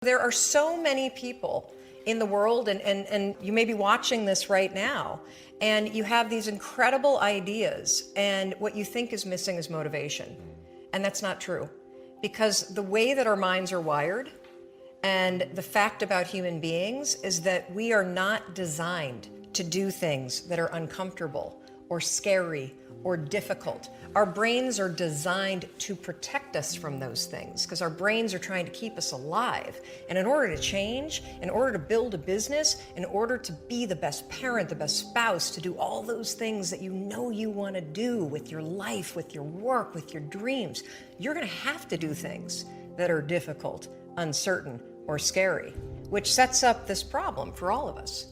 there are so many people in the world, and you may be watching this right now, and you have these incredible ideas, and what you think is missing is motivation. And that's not true. Because the way that our minds are wired, and the fact about human beings, is that we are not designed to do things that are uncomfortable or scary or difficult. Our brains are designed to protect us from those things because our brains are trying to keep us alive. And in order to change, in order to build a business, in order to be the best parent, the best spouse, to do all those things that you know you want to do with your life, with your work, with your dreams, you're going to have to do things that are difficult, uncertain, or scary, which sets up this problem for all of us.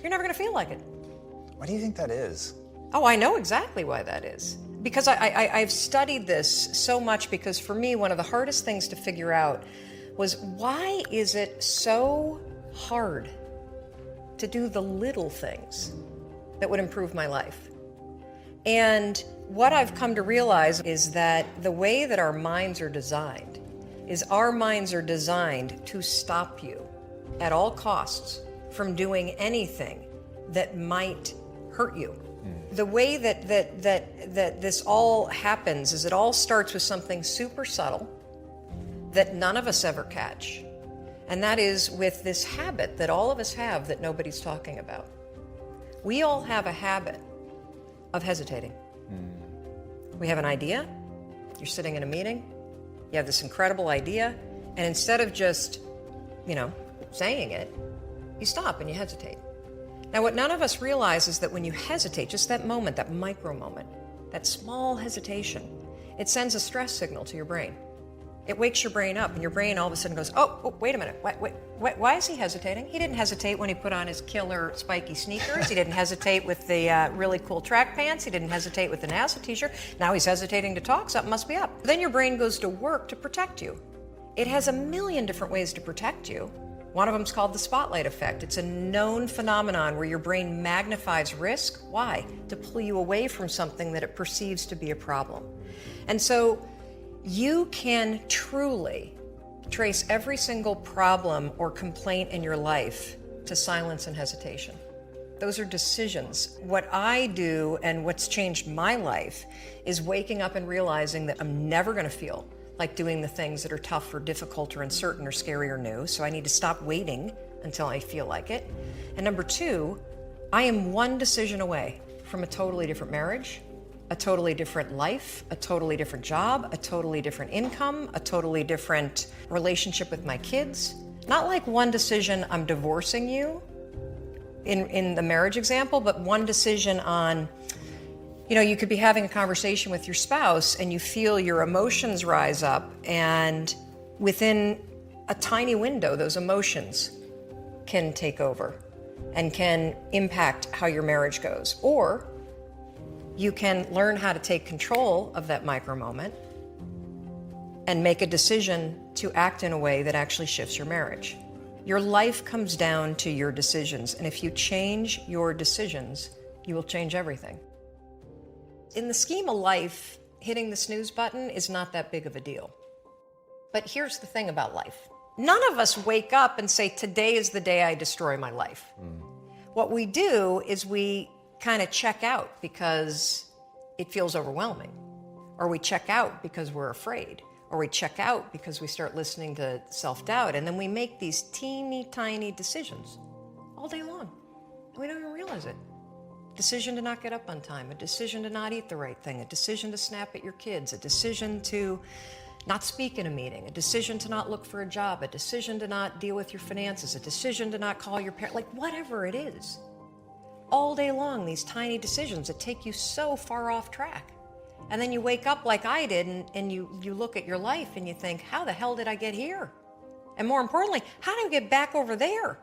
You're never going to feel like it. Why do you think that is? Oh, I know exactly why that is. Because I've studied this so much, because for me, one of the hardest things to figure out was, why is it so hard to do the little things that would improve my life? And what I've come to realize is that the way that our minds are designed is our minds are designed to stop you at all costs from doing anything that might hurt you. The way that this all happens is it all starts with something super subtle that none of us ever catch. And that is with this habit that all of us have that nobody's talking about. We all have a habit of hesitating. We have an idea, you're sitting in a meeting, you have this incredible idea, and instead of just, saying it, you stop and you hesitate. Now, what none of us realize is that when you hesitate, just that moment, that micro moment, that small hesitation, it sends a stress signal to your brain. It wakes your brain up, and your brain all of a sudden goes, oh, wait a minute, why is he hesitating? He didn't hesitate when he put on his killer spiky sneakers. He didn't hesitate with the really cool track pants. He didn't hesitate with the NASA t-shirt. Now he's hesitating to talk, something must be up. Then your brain goes to work to protect you. It has a million different ways to protect you. One of them is called the spotlight effect. It's a known phenomenon where your brain magnifies risk. Why? To pull you away from something that it perceives to be a problem. And so you can truly trace every single problem or complaint in your life to silence and hesitation. Those are decisions. What I do, and what's changed my life, is waking up and realizing that I'm never going to feel like doing the things that are tough or difficult or uncertain or scary or new. So I need to stop waiting until I feel like it. And number two, I am one decision away from a totally different marriage, a totally different life, a totally different job, a totally different income, a totally different relationship with my kids. Not like one decision, I'm divorcing you in the marriage example, but one decision on, you could be having a conversation with your spouse and you feel your emotions rise up, and within a tiny window, those emotions can take over and can impact how your marriage goes. Or you can learn how to take control of that micro moment and make a decision to act in a way that actually shifts your marriage. Your life comes down to your decisions, and if you change your decisions, you will change everything. In the scheme of life, hitting the snooze button is not that big of a deal. But here's the thing about life. None of us wake up and say, today is the day I destroy my life. What we do is we kind of check out because it feels overwhelming. Or we check out because we're afraid. Or we check out because we start listening to self-doubt. And then we make these teeny tiny decisions all day long. And we don't even realize it. Decision to not get up on time, a decision to not eat the right thing, a decision to snap at your kids, a decision to not speak in a meeting, a decision to not look for a job, a decision to not deal with your finances, a decision to not call your parents, like whatever it is. All day long, these tiny decisions that take you so far off track. And then you wake up like I did and you look at your life and you think, how the hell did I get here? And more importantly, how do I get back over there?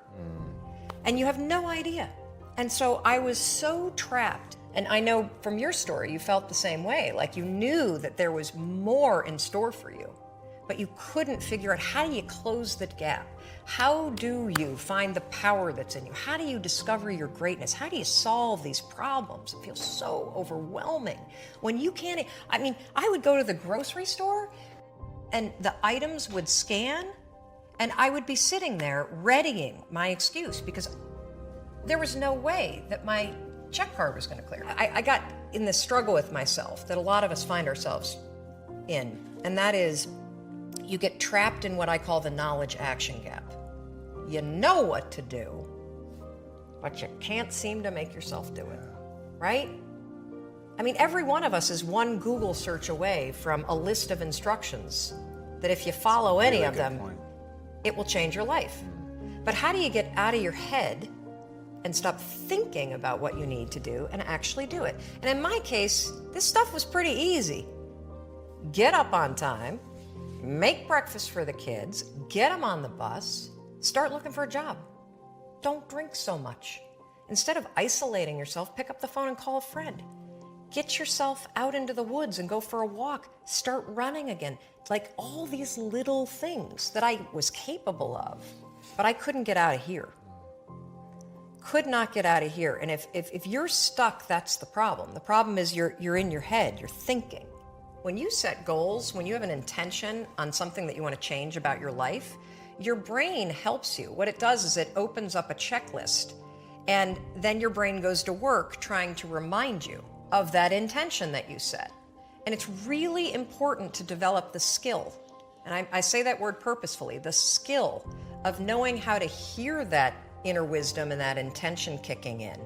And you have no idea. And so I was so trapped. And I know from your story, you felt the same way. Like you knew that there was more in store for you, but you couldn't figure out, how do you close the gap? How do you find the power that's in you? How do you discover your greatness? How do you solve these problems? It feels so overwhelming when you can't. I would go to the grocery store and the items would scan And I would be sitting there readying my excuse because there was no way that my check card was going to clear. I got in this struggle with myself that a lot of us find ourselves in, and that is you get trapped in what I call the knowledge action gap. You know what to do, but you can't seem to make yourself do it, right? I mean, every one of us is one Google search away from a list of instructions that if you follow any of them, it will change your life. But how do you get out of your head and stop thinking about what you need to do and actually do it? And in my case, this stuff was pretty easy. Get up on time, make breakfast for the kids, get them on the bus, start looking for a job. Don't drink so much. Instead of isolating yourself, pick up the phone and call a friend. Get yourself out into the woods and go for a walk. Start running again. Like all these little things that I was capable of, but I couldn't get out of here. Could not get out of here. And if you're stuck, that's the problem. The problem is you're in your head, you're thinking. When you set goals, when you have an intention on something that you want to change about your life, your brain helps you. What it does is it opens up a checklist, and then your brain goes to work trying to remind you of that intention that you set. And it's really important to develop the skill, and I say that word purposefully, the skill of knowing how to hear that inner wisdom and that intention kicking in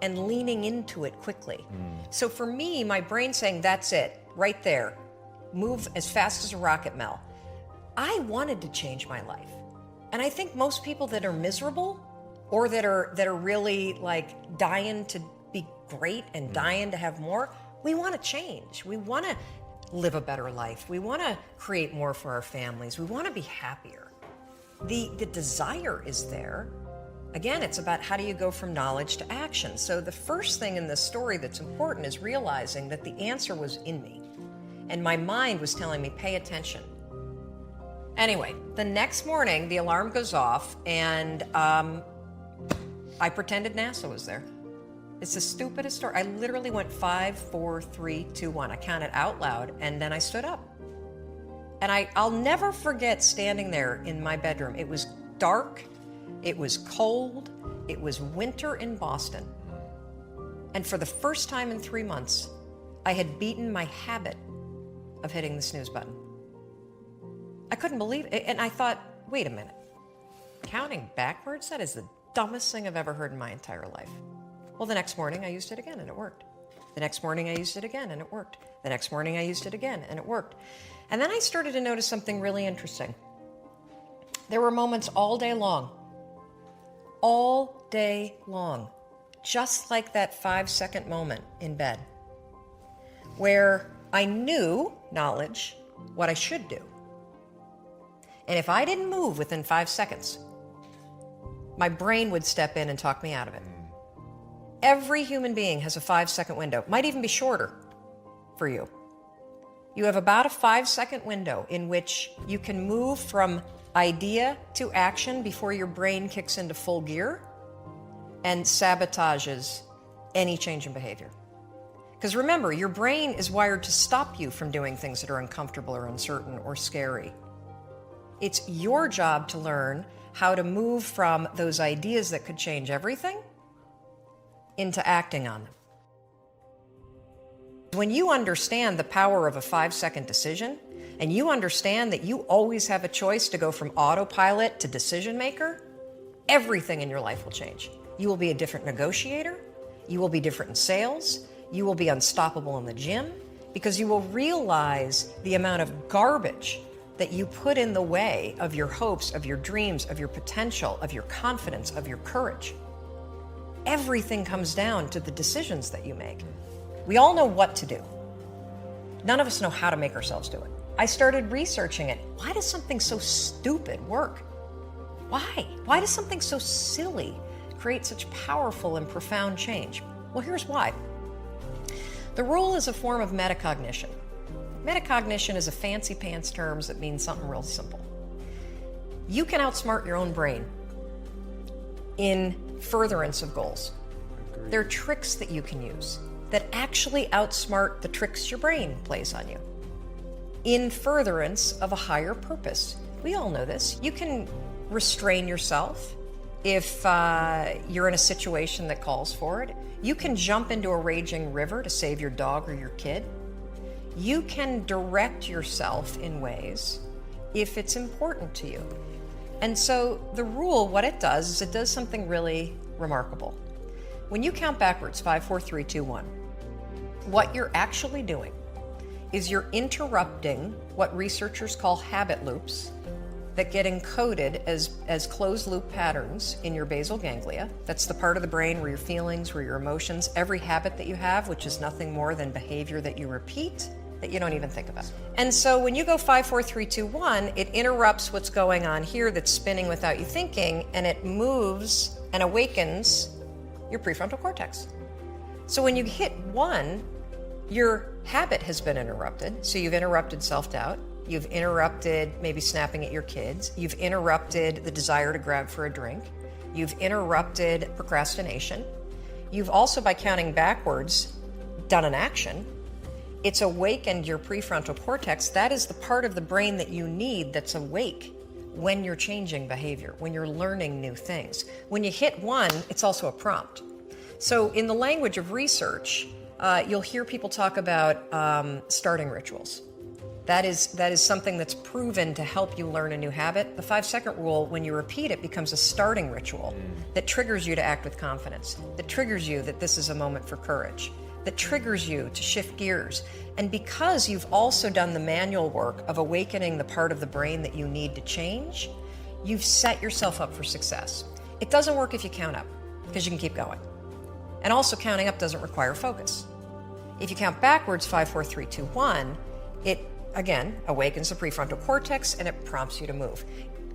and leaning into it quickly. So for me, my brain saying, that's it, right there, move as fast as a rocket, Mel. I wanted to change my life. And I think most people that are miserable or that are really like dying to be great and dying to have more, we want to change. We want to live a better life. We want to create more for our families. We want to be happier. The desire is there. Again, it's about how do you go from knowledge to action. So the first thing in this story that's important is realizing that the answer was in me. And my mind was telling me, pay attention. Anyway, the next morning, the alarm goes off, and I pretended NASA was there. It's the stupidest story. I literally went 5, 4, 3, 2, 1. I counted out loud, and then I stood up. And I'll never forget standing there in my bedroom. It was dark, it was cold, it was winter in Boston. And for the first time in 3 months, I had beaten my habit of hitting the snooze button. I couldn't believe it, and I thought, wait a minute. Counting backwards? That is the dumbest thing I've ever heard in my entire life. Well, the next morning I used it again and it worked. The next morning I used it again and it worked. The next morning I used it again and it worked. And then I started to notice something really interesting. There were moments all day long, just like that 5-second moment in bed, where I knew, knowledge, what I should do. And if I didn't move within 5 seconds, my brain would step in and talk me out of it. Every human being has a 5-second window, might even be shorter for you. You have about a 5-second window in which you can move from idea to action before your brain kicks into full gear and sabotages any change in behavior. Because remember, your brain is wired to stop you from doing things that are uncomfortable or uncertain or scary. It's your job to learn how to move from those ideas that could change everything into acting on them. When you understand the power of a 5-second decision, and you understand that you always have a choice to go from autopilot to decision maker, everything in your life will change. You will be a different negotiator, you will be different in sales, you will be unstoppable in the gym, because you will realize the amount of garbage that you put in the way of your hopes, of your dreams, of your potential, of your confidence, of your courage. Everything comes down to the decisions that you make. We all know what to do. None of us know how to make ourselves do it. I started researching it. Why does something so stupid work? Why? Why does something so silly create such powerful and profound change? Well, here's why. The rule is a form of metacognition. Metacognition is a fancy pants term that means something real simple. You can outsmart your own brain in furtherance of goals. There are tricks that you can use that actually outsmart the tricks your brain plays on you in furtherance of a higher purpose. We all know this. You can restrain yourself if you're in a situation that calls for it. You can jump into a raging river to save your dog or your kid. You can direct yourself in ways if it's important to you. And so the rule, what it does is it does something really remarkable. When you count backwards, 5, 4, 3, 2, 1, what you're actually doing is you're interrupting what researchers call habit loops that get encoded as closed loop patterns in your basal ganglia. That's the part of the brain where your feelings, where your emotions, every habit that you have, which is nothing more than behavior that you repeat that you don't even think about. And so when you go 5, 4, 3, 2, 1, it interrupts what's going on here that's spinning without you thinking, and it moves and awakens your prefrontal cortex. So when you hit 1, your habit has been interrupted. So you've interrupted self-doubt. You've interrupted maybe snapping at your kids. You've interrupted the desire to grab for a drink. You've interrupted procrastination. You've also, by counting backwards, done an action. It's awakened your prefrontal cortex. That is the part of the brain that you need that's awake when you're changing behavior, when you're learning new things. When you hit 1, it's also a prompt. So in the language of research, you'll hear people talk about starting rituals. That is something that's proven to help you learn a new habit. The 5-second rule, when you repeat it, becomes a starting ritual that triggers you to act with confidence, that triggers you that this is a moment for courage, that triggers you to shift gears. And because you've also done the manual work of awakening the part of the brain that you need to change, you've set yourself up for success. It doesn't work if you count up, because you can keep going. And also counting up doesn't require focus. If you count backwards, 5, 4, 3, 2, 1, it again awakens the prefrontal cortex and it prompts you to move.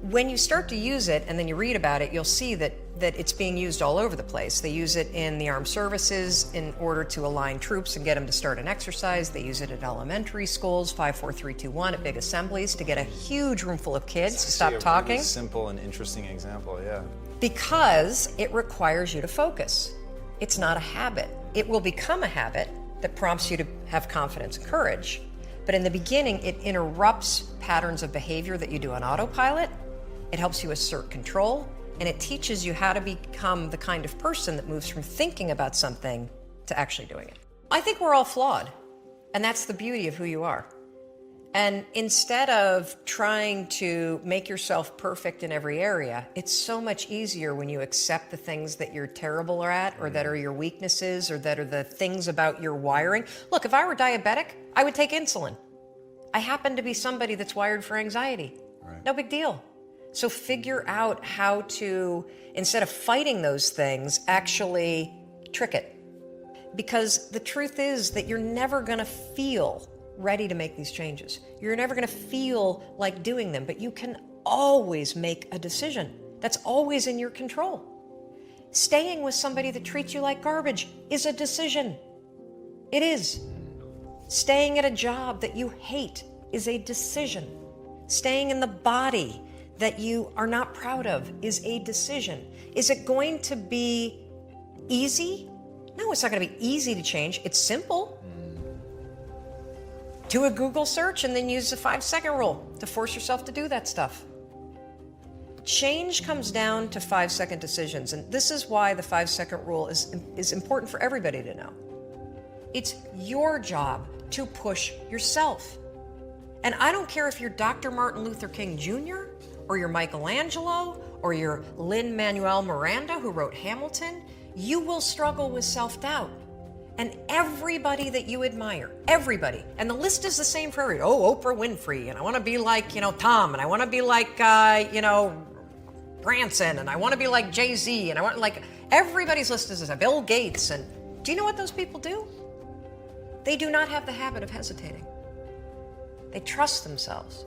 When you start to use it and then you read about it, you'll see that it's being used all over the place. They use it in the armed services in order to align troops and get them to start an exercise. They use it at elementary schools, 5, 4, 3, 2, 1, at big assemblies to get a huge room full of kids to stop talking. Really simple and interesting example, yeah. Because it requires you to focus. It's not a habit. It will become a habit that prompts you to have confidence and courage. But in the beginning, it interrupts patterns of behavior that you do on autopilot. It helps you assert control, and it teaches you how to become the kind of person that moves from thinking about something to actually doing it. I think we're all flawed, and that's the beauty of who you are. And instead of trying to make yourself perfect in every area, it's so much easier when you accept the things that you're terrible at, or that are your weaknesses, or that are the things about your wiring. Look, if I were diabetic, I would take insulin. I happen to be somebody that's wired for anxiety. Right. No big deal. So figure out how to, instead of fighting those things, actually trick it. Because the truth is that you're never going to feel ready to make these changes. You're never going to feel like doing them, but you can always make a decision. That's always in your control. Staying with somebody that treats you like garbage is a decision. It is. Staying at a job that you hate is a decision. Staying in the body that you are not proud of is a decision. Is it going to be easy? No, it's not going to be easy to change. It's simple. Do a Google search and then use the 5-second rule to force yourself to do that stuff. Change comes down to 5-second decisions, and this is why the 5-second rule is important for everybody to know. It's your job to push yourself. And I don't care if you're Dr. Martin Luther King Jr., or you're Michelangelo, or you're Lin-Manuel Miranda, who wrote Hamilton, you will struggle with self-doubt. And everybody that you admire, everybody, and the list is the same for everybody. Oh, Oprah Winfrey, and I want to be like, Tom, and I want to be like, Branson, and I want to be like Jay-Z, and I want everybody's list is the same. Bill Gates, and do you know what those people do? They do not have the habit of hesitating. They trust themselves.